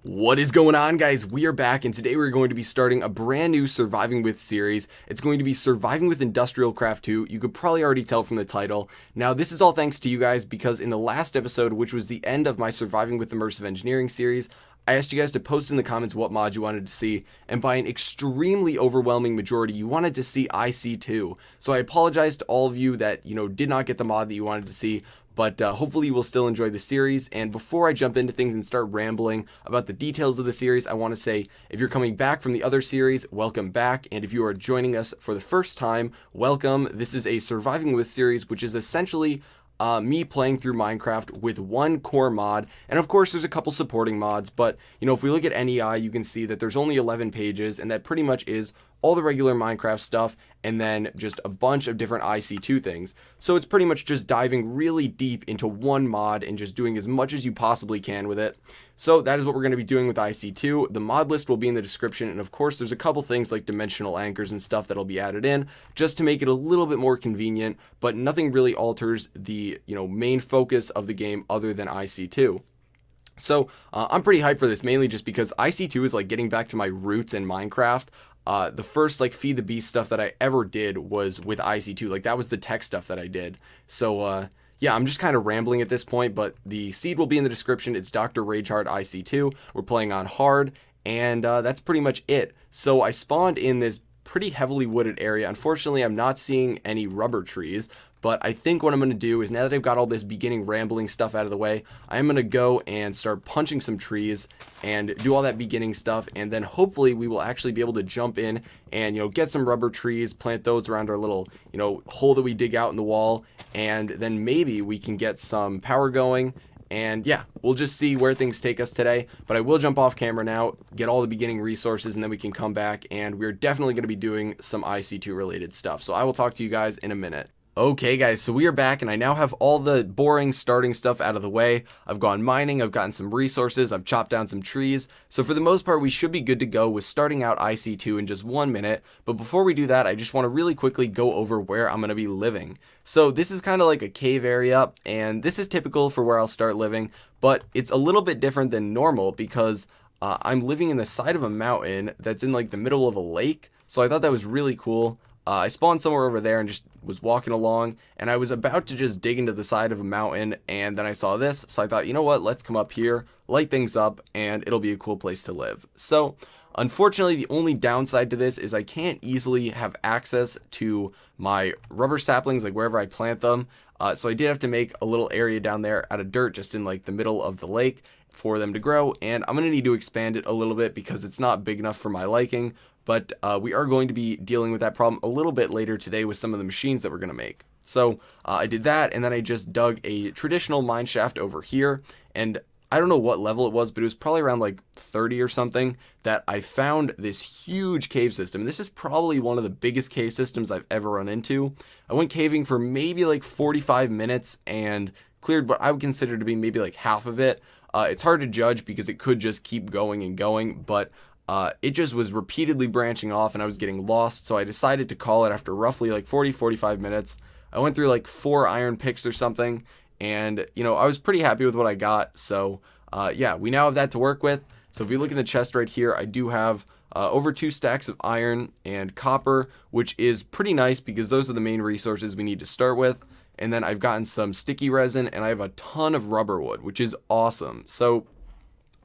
What is going on, guys? We are back, and today we're going to be starting a brand new Surviving With series. It's going to be Surviving with IndustrialCraft 2. You could probably already tell from the title. Now, this is all thanks to you guys, because in the last episode, which was the end of my Surviving with Immersive Engineering series, I asked you guys to post in the comments what mods you wanted to see, and by an extremely overwhelming majority, you wanted to see IC2. So I apologize to all of you that, did not get the mod that you wanted to see, but hopefully you will still enjoy the series. And before I jump into things and start rambling about the details of the series, I want to say, if you're coming back from the other series, welcome back. And if you are joining us for the first time, welcome. This is a Surviving With series, which is essentially me playing through Minecraft with one core mod, and of course there's a couple supporting mods, but if we look at NEI, you can see that there's only 11 pages, and that pretty much is all the regular Minecraft stuff, and then just a bunch of different IC2 things. So it's pretty much just diving really deep into one mod and just doing as much as you possibly can with it. So that is what we're going to be doing with IC2. The mod list will be in the description, and of course there's a couple things like dimensional anchors and stuff that'll be added in just to make it a little bit more convenient, but nothing really alters the main focus of the game other than IC2. So I'm pretty hyped for this, mainly just because IC2 is like getting back to my roots in Minecraft. The first Feed the Beast stuff that I ever did was with IC2. Like, that was the tech stuff that I did. So yeah, I'm just kind of rambling at this point, but the seed will be in the description. It's Dr. Ragehard IC2. We're playing on hard, and that's pretty much it. So I spawned in this pretty heavily wooded area. Unfortunately, I'm not seeing any rubber trees, but I think what I'm going to do is, now that I've got all this beginning rambling stuff out of the way, I'm going to go and start punching some trees and do all that beginning stuff, and then hopefully we will actually be able to jump in and get some rubber trees, plant those around our little hole that we dig out in the wall, and then maybe we can get some power going. And yeah, we'll just see where things take us today, but I will jump off camera now, get all the beginning resources, and then we can come back, and we're definitely going to be doing some IC2 related stuff. So I will talk to you guys in a minute. Okay guys, so we are back, and I now have all the boring starting stuff out of the way. I've gone mining, I've gotten some resources, I've chopped down some trees. So for the most part, we should be good to go with starting out IC2 in just 1 minute. But before we do that, I just want to really quickly go over where I'm going to be living. So this is kind of like a cave area, and this is typical for where I'll start living, but it's a little bit different than normal because I'm living in the side of a mountain that's in like the middle of a lake. So I thought that was really cool. I spawned somewhere over there and just was walking along, and I was about to just dig into the side of a mountain, and then I saw this, so I thought, you know what, let's come up here, light things up, and it'll be a cool place to live. So unfortunately, the only downside to this is I can't easily have access to my rubber saplings, like wherever I plant them. So I did have to make a little area down there out of dirt, just in like the middle of the lake, for them to grow, and I'm gonna need to expand it a little bit because it's not big enough for my liking. But we are going to be dealing with that problem a little bit later today with some of the machines that we're going to make. So I did that, and then I just dug a traditional mine shaft over here, and I don't know what level it was, but it was probably around like 30 or something, that I found this huge cave system. This is probably one of the biggest cave systems I've ever run into. I went caving for maybe like 45 minutes and cleared what I would consider to be maybe like half of it. It's hard to judge because it could just keep going and going, but it just was repeatedly branching off, and I was getting lost, so I decided to call it after roughly like 40-45 minutes. I went through like 4 iron picks or something, and I was pretty happy with what I got. So yeah, we now have that to work with. So if you look in the chest right here, I do have over 2 stacks of iron and copper, which is pretty nice because those are the main resources we need to start with. And then I've gotten some sticky resin, and I have a ton of rubber wood, which is awesome. So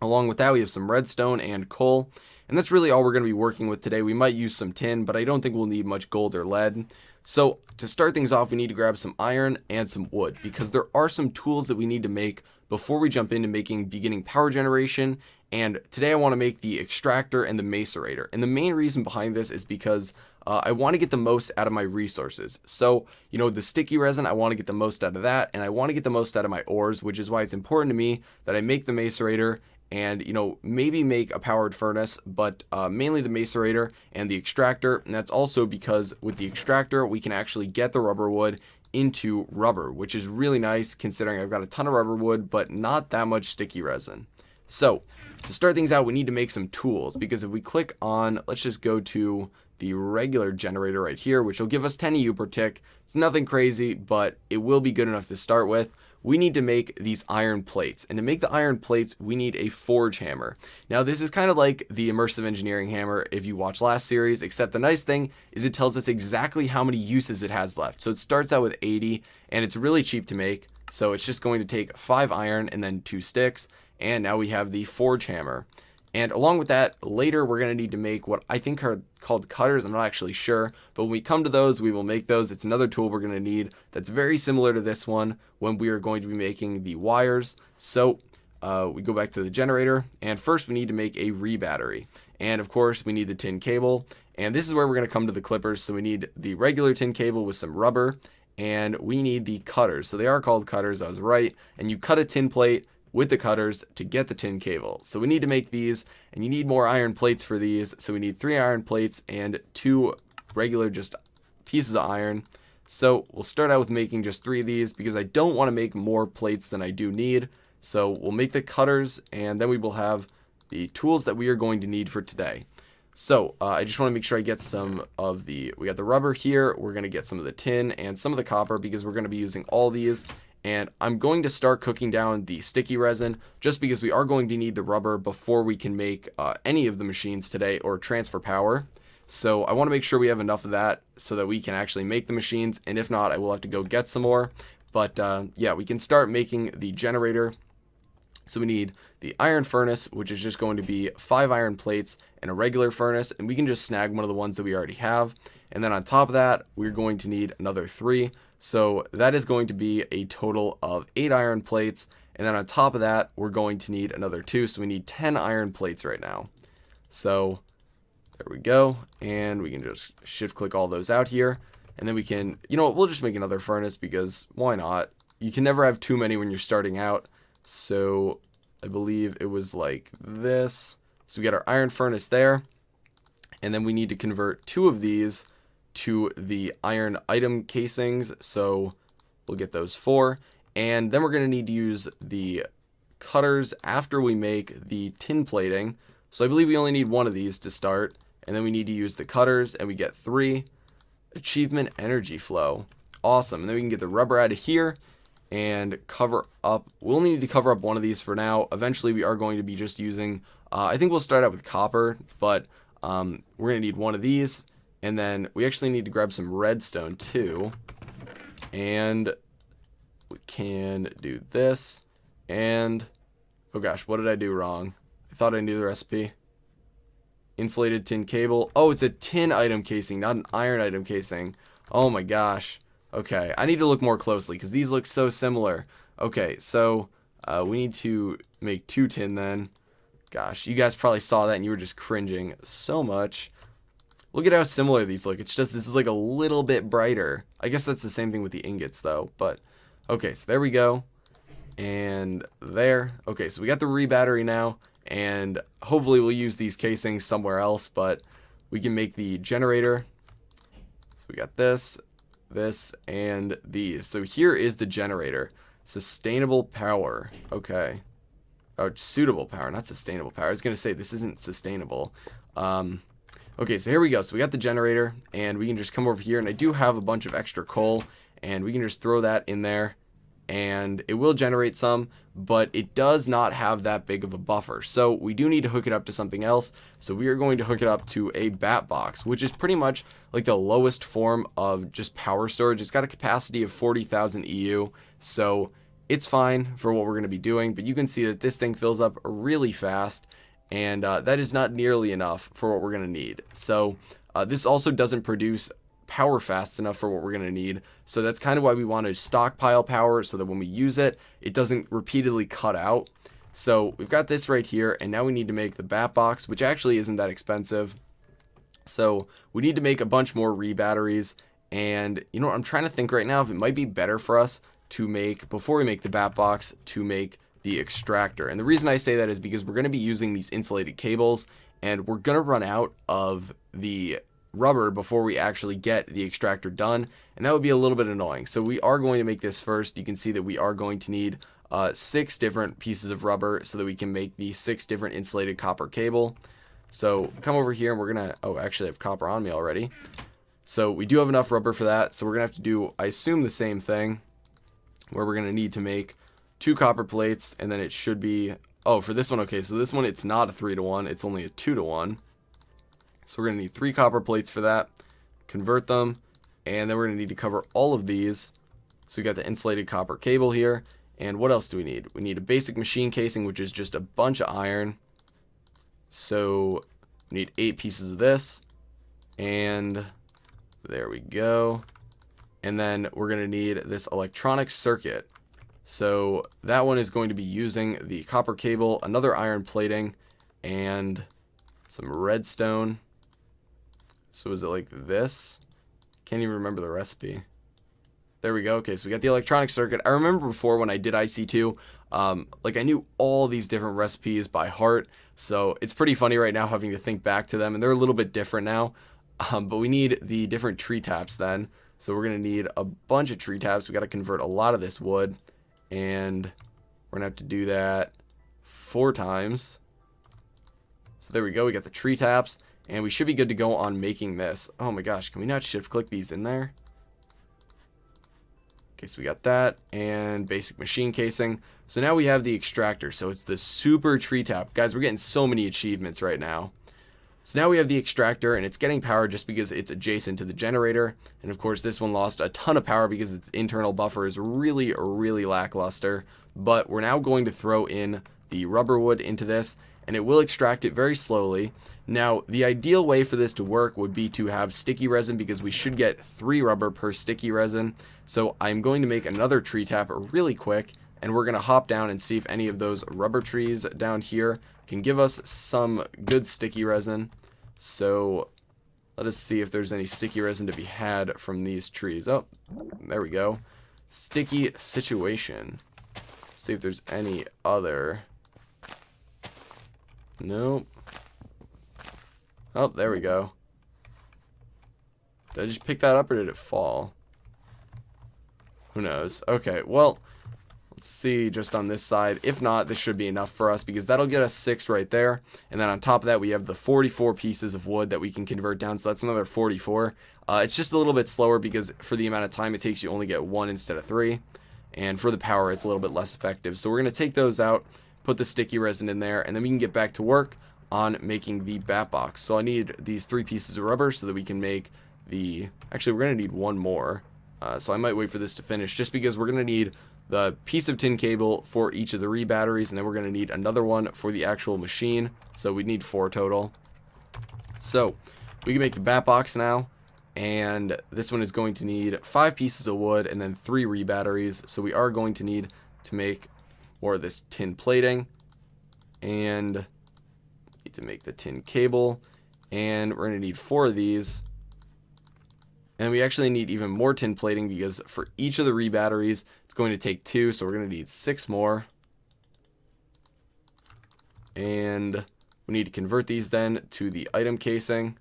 along with that, we have some redstone and coal. And that's really all we're going to be working with today. We might use some tin, but I don't think we'll need much gold or lead. So to start things off, we need to grab some iron and some wood, because there are some tools that we need to make before we jump into making beginning power generation. And today I want to make the extractor and the macerator. And the main reason behind this is because I want to get the most out of my resources. So, the sticky resin, I want to get the most out of that, and I want to get the most out of my ores, which is why it's important to me that I make the macerator and maybe make a powered furnace, but mainly the macerator and the extractor. And that's also because with the extractor we can actually get the rubber wood into rubber, which is really nice considering I've got a ton of rubber wood but not that much sticky resin. So to start things out, we need to make some tools, because if we click on, let's just go to the regular generator right here, which will give us 10 EU per tick. It's nothing crazy, but it will be good enough to start with. we need to make these iron plates. And to make the iron plates, we need a forge hammer. Now, this is kind of like the immersive engineering hammer if you watched last series, except the nice thing is it tells us exactly how many uses it has left. So it starts out with 80, and it's really cheap to make. So it's just going to take 5 iron and then 2 sticks. And now we have the forge hammer. And along with that, later we're going to need to make what I think are called cutters. I'm not actually sure, but when we come to those, we will make those. It's another tool we're going to need that's very similar to this one when we are going to be making the wires. So we go back to the generator, and first we need to make a rebattery. And of course, we need the tin cable. And this is where we're going to come to the clippers. So we need the regular tin cable with some rubber, and we need the cutters. So they are called cutters, I was right. And you cut a tin plate with the cutters to get the tin cable. So we need to make these, and you need more iron plates for these. So we need 3 iron plates and 2 regular just pieces of iron. So we'll start out with making just 3 of these because I don't want to make more plates than I do need. So we'll make the cutters, and then we will have the tools that we are going to need for today. So I just want to make sure I get some of we got the rubber here. We're going to get some of the tin and some of the copper because we're going to be using all these. And I'm going to start cooking down the sticky resin just because we are going to need the rubber before we can make any of the machines today or transfer power. So I want to make sure we have enough of that so that we can actually make the machines. And if not, I will have to go get some more. But yeah, we can start making the generator. So we need the iron furnace, which is just going to be 5 iron plates and a regular furnace. And we can just snag one of the ones that we already have. And then on top of that, we're going to need another 3. So that is going to be a total of 8 iron plates. And then on top of that, we're going to need another 2. So we need 10 iron plates right now. So there we go. And we can just shift click all those out here. And then we can, you know what, we'll just make another furnace because why not? You can never have too many when you're starting out. So I believe it was like this. So we got our iron furnace there. And then we need to convert 2 of these to the iron item casings. So we'll get those 4. And then we're going to need to use the cutters after we make the tin plating. So I believe we only need 1 of these to start. And then we need to use the cutters, and we get 3. Achievement energy flow. Awesome. And then we can get the rubber out of here and cover up. We'll need to cover up 1 of these for now. Eventually we are going to be just using, I think we'll start out with copper, but we're going to need 1 of these. And then we actually need to grab some redstone too. And we can do this. And, oh gosh, what did I do wrong? I thought I knew the recipe. Insulated tin cable. Oh, it's a tin item casing, not an iron item casing. Oh my gosh. Okay, I need to look more closely because these look so similar. Okay, so we need to make 2 tin then. Gosh, you guys probably saw that and you were just cringing so much. Look at how similar these look. It's just, this is like a little bit brighter. I guess that's the same thing with the ingots though. But, okay, so there we go. And there. Okay, so we got the rebattery now. And hopefully we'll use these casings somewhere else. But we can make the generator. So we got this, and these. So here is the generator. Sustainable power. Okay. Oh, suitable power, not sustainable power. I was going to say this isn't sustainable. Okay, so here we go. So we got the generator, and we can just come over here, and I do have a bunch of extra coal, and we can just throw that in there, and it will generate some, but it does not have that big of a buffer. So we do need to hook it up to something else. So we are going to hook it up to a bat box, which is pretty much like the lowest form of just power storage. It's got a capacity of 40,000 EU, so it's fine for what we're going to be doing, but you can see that this thing fills up really fast. And that is not nearly enough for what we're going to need. So this also doesn't produce power fast enough for what we're going to need. So that's kind of why we want to stockpile power so that when we use it, it doesn't repeatedly cut out. So we've got this right here, and now we need to make the bat box, which actually isn't that expensive. So we need to make a bunch more rebatteries. And you know what, I'm trying to think right now if it might be better for us to make, before we make the bat box, to make the extractor. And the reason I say that is because we're going to be using these insulated cables, and we're going to run out of the rubber before we actually get the extractor done, and that would be a little bit annoying. So we are going to make this first. You can see that we are going to need 6 different pieces of rubber so that we can make the 6 different insulated copper cable. So come over here, and we're gonna, oh, actually I have copper on me already. So we do have enough rubber for that, so we're gonna have to do, I assume, the same thing. where we're going to need to make 2 copper plates, and then it should be, oh, for this one, okay, so this one it's not a 3-to-1, it's only a 2-to-1. So we're going to need 3 copper plates for that, convert them, and then we're going to need to cover all of these. So we got the insulated copper cable here, and what else do we need? We need a basic machine casing, which is just a bunch of iron. So we need 8 pieces of this, and there we go. And then we're going to need this electronic circuit. So that one is going to be using the copper cable, another iron plating, and some redstone. So is it like this? Can't even remember the recipe. There we go. Okay, so we got the electronic circuit. I remember before when I did IC2, like I knew all these different recipes by heart. So it's pretty funny right now having to think back to them, and they're a little bit different now. But we need the different tree taps then. So we're going to need a bunch of tree taps. We got to convert a lot of this wood, and we're going to have to do that 4 times. So there we go. We got the tree taps, and we should be good to go on making this. Oh my gosh, can we not shift click these in there? Okay, so we got that, and basic machine casing. So now we have the extractor. So it's the super tree tap. Guys, we're getting so many achievements right now. So now we have the extractor, and it's getting power just because it's adjacent to the generator. And of course, this one lost a ton of power because its internal buffer is really, really lackluster. But we're now going to throw in the rubber wood into this, and it will extract it very slowly. Now, the ideal way for this to work would be to have sticky resin, because we should get 3 rubber per sticky resin. So I'm going to make another tree tap really quick, and we're going to hop down and see if any of those rubber trees down here can give us some good sticky resin. So let us see if there's any sticky resin to be had from these trees. Oh, there we go. Sticky situation. Let's see if there's any other. Nope. Oh, there we go. Did I just pick that up, or did it fall? Who knows? Okay, well, let's see just on this side. If not, this should be enough for us, because that'll get us 6 right there. And then on top of that, we have the 44 pieces of wood that we can convert down. So that's another 44. It's just a little bit slower because for the amount of time it takes, you only get 1 instead of 3. And for the power, it's a little bit less effective. So we're going to take those out, put the sticky resin in there, and then we can get back to work on making the bat box. So I need these 3 pieces of rubber so that we can make the... Actually, we're going to need 1 more. So I might wait for this to finish, just because we're going to need the piece of tin cable for each of the re-batteries, and then we're going to need another one for the actual machine. So we need 4 total. So we can make the bat box now, and this one is going to need 5 pieces of wood and then 3 re-batteries. So we are going to need to make more of this tin plating, and need to make the tin cable, and we're going to need 4 of these. And we actually need even more tin plating, because for each of the re-batteries, it's going to take 2, so we're going to need 6 more. And we need to convert these then to the item casing,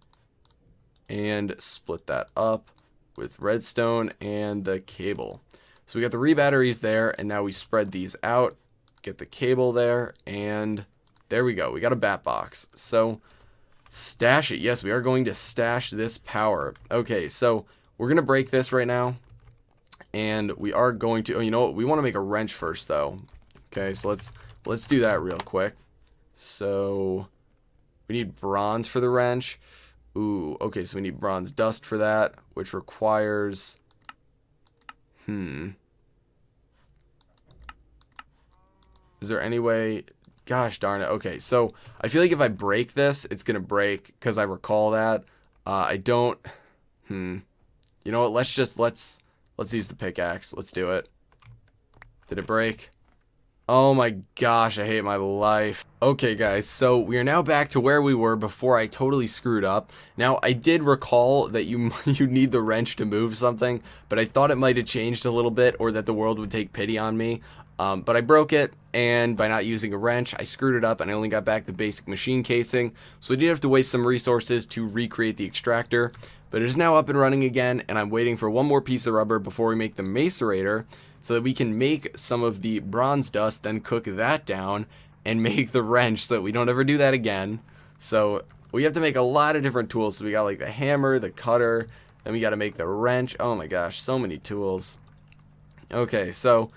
and split that up with redstone and the cable. So we got the re-batteries there, and now we spread these out, get the cable there, and there we go. We got a bat box. So stash it. Yes, we are going to stash this power. Okay, so we're going to break this right now, and we are going to... Oh, you know what? We want to make a wrench first, though. Okay, so let's do that real quick. So we need bronze for the wrench. Ooh, okay, so we need bronze dust for that, which requires... Is there any way... Gosh darn it. Okay, so I feel like if I break this, it's going to break, because I recall that. I don't... You know what? Let's use the pickaxe. Let's do it. Did it break? Oh my gosh, I hate my life. Okay guys, so we are now back to where we were before I totally screwed up. Now, I did recall that you need the wrench to move something, but I thought it might have changed a little bit, or that the world would take pity on me. But I broke it, and by not using a wrench, I screwed it up, and I only got back the basic machine casing. So I did have to waste some resources to recreate the extractor, but it is now up and running again, and I'm waiting for 1 more piece of rubber before we make the macerator, so that we can make some of the bronze dust, then cook that down, and make the wrench so that we don't ever do that again. So we have to make a lot of different tools. So we got like the hammer, the cutter, then we got to make the wrench. Oh my gosh, so many tools. Okay, so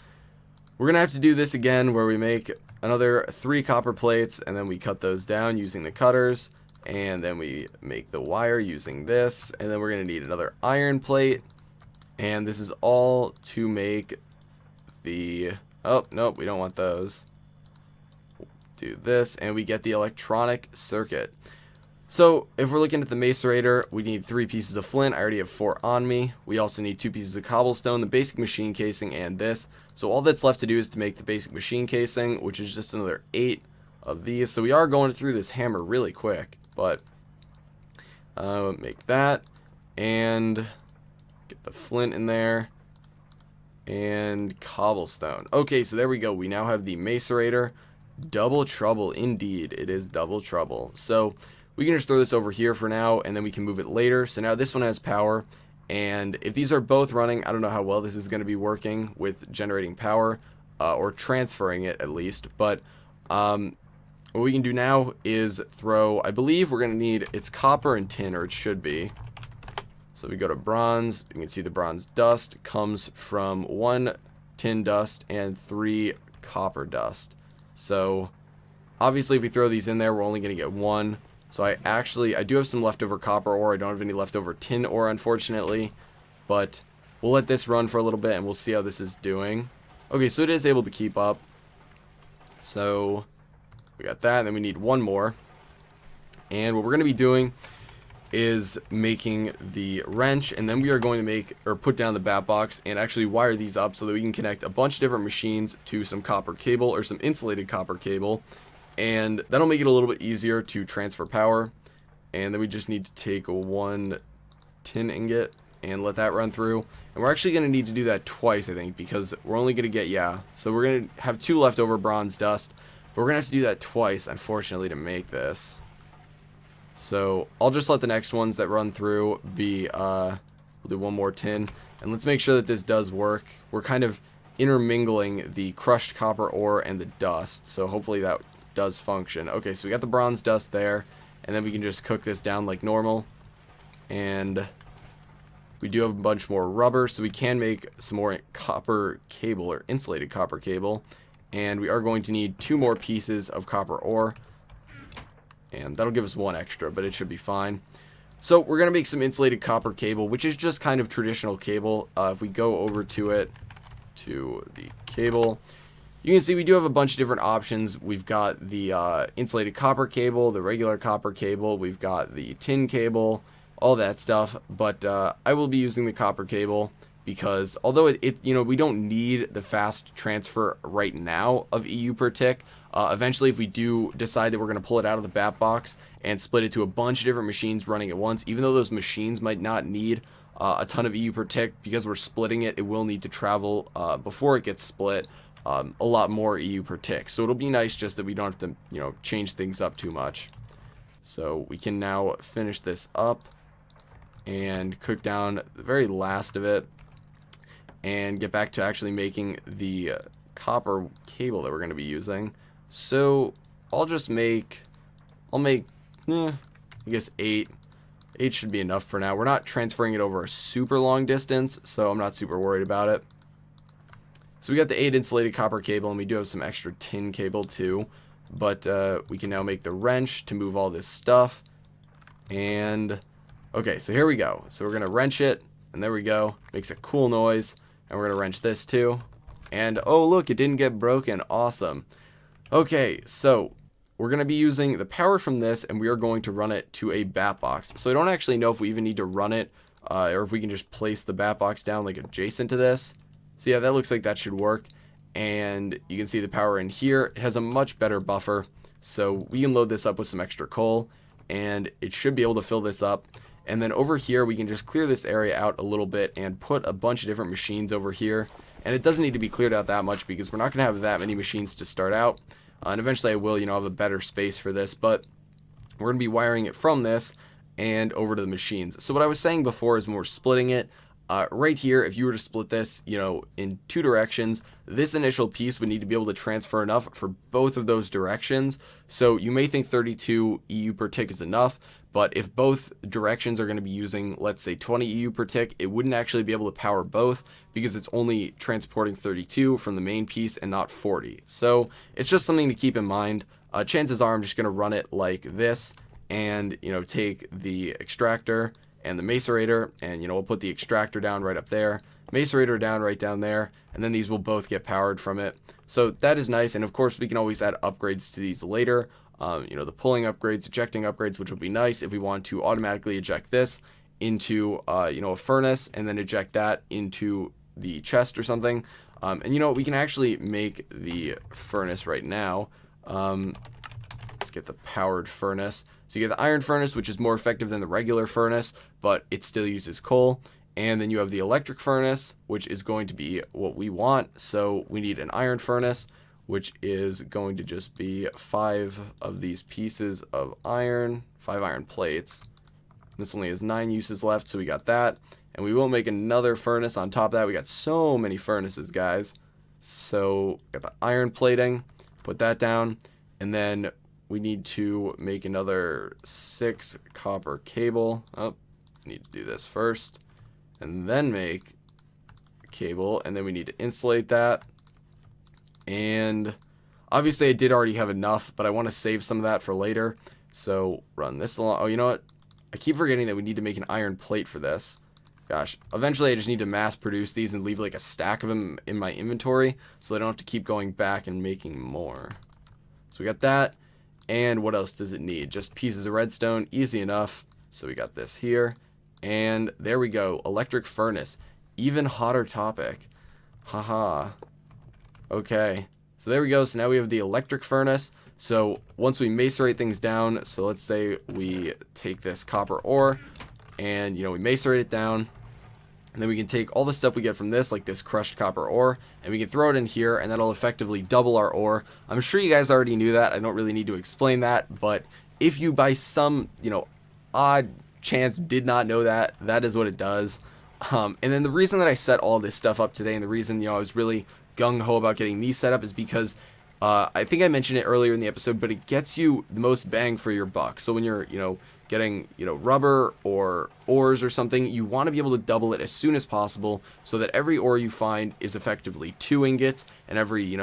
we're gonna have to do this again where we make another 3 copper plates, and then we cut those down using the cutters, and then we make the wire using this, and then we're gonna need another iron plate, and this is all to make the, oh nope, we don't want those. Do this, and we get the electronic circuit. So if we're looking at the macerator, we need 3 pieces of flint. I already have 4 on me. We also need 2 pieces of cobblestone, the basic machine casing, and this. So all that's left to do is to make the basic machine casing, which is just another 8 of these. So we are going through this hammer really quick, but make that, and get the flint in there, and cobblestone. Okay, so there we go. We now have the macerator. Double trouble indeed. It is double trouble. So we can just throw this over here for now, and then we can move it later. So now this one has power, and if these are both running, I don't know how well this is going to be working with generating power, or transferring it at least, but what we can do now is throw, I believe we're going to need, it's copper and tin, or it should be. So we go to bronze, you can see the bronze dust comes from 1 tin dust and 3 copper dust. So obviously if we throw these in there, we're only going to get 1. So I do have some leftover copper ore. I don't have any leftover tin ore, unfortunately, but we'll let this run for a little bit and we'll see how this is doing. Okay, so it is able to keep up. So we got that, and then we need 1 more. And what we're going to be doing is making the wrench, and then we are going to make, or put down the bat box and actually wire these up so that we can connect a bunch of different machines to some copper cable, or some insulated copper cable, and that'll make it a little bit easier to transfer power. And then we just need to take 1 tin ingot and let that run through, and we're actually going to need to do that twice, I think, because we're only going to get, yeah, so we're going to have 2 leftover bronze dust, but we're going to have to do that twice, unfortunately, to make this. So I'll just let the next ones that run through be, we'll do 1 more tin, and let's make sure that this does work. We're kind of intermingling the crushed copper ore and the dust, so hopefully that does function. Okay, so we got the bronze dust there, and then we can just cook this down like normal, and we do have a bunch more rubber, so we can make some more copper cable, or insulated copper cable, and we are going to need 2 more pieces of copper ore, and that'll give us 1 extra, but it should be fine. So we're going to make some insulated copper cable, which is just kind of traditional cable. If we go over to it, to the cable, you can see we do have a bunch of different options. We've got the insulated copper cable, the regular copper cable, we've got the tin cable, all that stuff, but I will be using the copper cable because although it you know, we don't need the fast transfer right now of EU per tick, eventually if we do decide that we're going to pull it out of the bat box and split it to a bunch of different machines running at once, even though those machines might not need a ton of EU per tick, because we're splitting it, it will need to travel before it gets split a lot more EU per tick. So it'll be nice just that we don't have to, you know, change things up too much. So we can now finish this up and cook down the very last of it and get back to actually making the copper cable that we're going to be using. So I'll make I guess 8 should be enough for now. We're not transferring it over a super long distance, so I'm not super worried about it. So we got the 8 insulated copper cable, and we do have some extra tin cable too, but we can now make the wrench to move all this stuff. And okay, so here we go. So we're gonna wrench it, and there we go. Makes a cool noise. And we're gonna wrench this too, and oh look, it didn't get broken. Awesome. Okay, so we're going to be using the power from this, and we are going to run it to a bat box. So I don't actually know if we even need to run it, or if we can just place the bat box down like adjacent to this. So yeah, that looks like that should work. And you can see the power in here. It has a much better buffer, so we can load this up with some extra coal, and it should be able to fill this up. And then over here, we can just clear this area out a little bit and put a bunch of different machines over here. And it doesn't need to be cleared out that much because we're not going to have that many machines to start out. And eventually I will, you know, have a better space for this, but we're going to be wiring it from this and over to the machines. So what I was saying before is when we're splitting it, right here, if you were to split this, in two directions, this initial piece would need to be able to transfer enough for both of those directions. So you may think 32 EU per tick is enough, but if both directions are going to be using, let's say 20 EU per tick, it wouldn't actually be able to power both because it's only transporting 32 from the main piece and not 40. So it's just something to keep in mind. Chances are I'm just going to run it like this and, take the extractor and the macerator, and we'll put the extractor down right up there, macerator down right down there, and then these will both get powered from it. So that is nice, and of course we can always add upgrades to these later. The pulling upgrades, ejecting upgrades, which would be nice if we want to automatically eject this into a furnace and then eject that into the chest or something. And we can actually make the furnace right now. Let's get the powered furnace. So you get the iron furnace, which is more effective than the regular furnace, but it still uses coal. And then you have the electric furnace, which is going to be what we want. So we need an iron furnace, which is going to just be 5 of these pieces of iron, 5 iron plates. This only has 9 uses left, so we got that. And we will make another furnace on top of that. We got so many furnaces, guys. So got the iron plating, put that down, and then we need to make another 6 copper cable. Oh, need to do this first, and then make cable, and then we need to insulate that. And obviously I did already have enough, but I want to save some of that for later. So run this along. Oh, you know what? I keep forgetting that we need to make an iron plate for this. Gosh, eventually I just need to mass produce these and leave like a stack of them in my inventory so I don't have to keep going back and making more. So we got that. And what else does it need? Just pieces of redstone, easy enough. So we got this here. And there we go, electric furnace. Even hotter topic. Haha. Okay, so there we go. So now we have the electric furnace. So once we macerate things down, so let's say we take this copper ore and, we macerate it down. And then we can take all the stuff we get from this, like this crushed copper ore, and we can throw it in here, and that'll effectively double our ore. I'm sure you guys already knew that. I don't really need to explain that, but if you by some, odd chance did not know that, that is what it does. And then the reason that I set all this stuff up today, and the reason, I was really gung-ho about getting these set up is because I think I mentioned it earlier in the episode, but it gets you the most bang for your buck. So when you're, getting, rubber or ores or something, you want to be able to double it as soon as possible so that every ore you find is effectively 2 ingots, and every,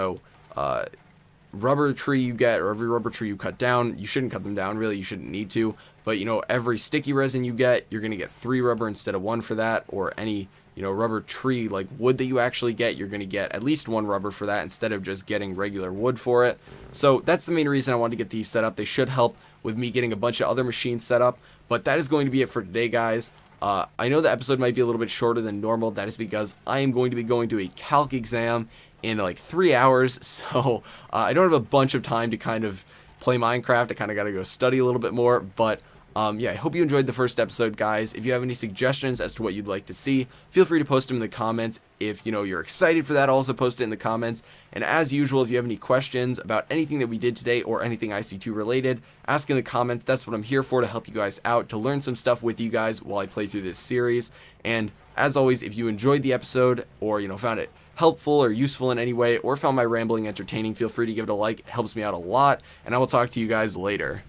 rubber tree you get or every rubber tree you cut down, you shouldn't cut them down, really, you shouldn't need to, but, every sticky resin you get, you're going to get 3 rubber instead of 1 for that, or any, rubber tree, like wood that you actually get, you're going to get at least 1 rubber for that instead of just getting regular wood for it. So that's the main reason I wanted to get these set up. They should help with me getting a bunch of other machines set up, but that is going to be it for today, guys. I know the episode might be a little bit shorter than normal. That is because I am going to be going to a calc exam in like 3 hours, so I don't have a bunch of time to kind of play Minecraft. I kind of got to go study a little bit more, but yeah, I hope you enjoyed the first episode, guys. If you have any suggestions as to what you'd like to see, feel free to post them in the comments. If you're excited for that, also post it in the comments. And as usual, if you have any questions about anything that we did today or anything IC2 related, ask in the comments. That's what I'm here for, to help you guys out, to learn some stuff with you guys while I play through this series. And as always, if you enjoyed the episode or found it helpful or useful in any way, or found my rambling entertaining, feel free to give it a like. It helps me out a lot, and I will talk to you guys later.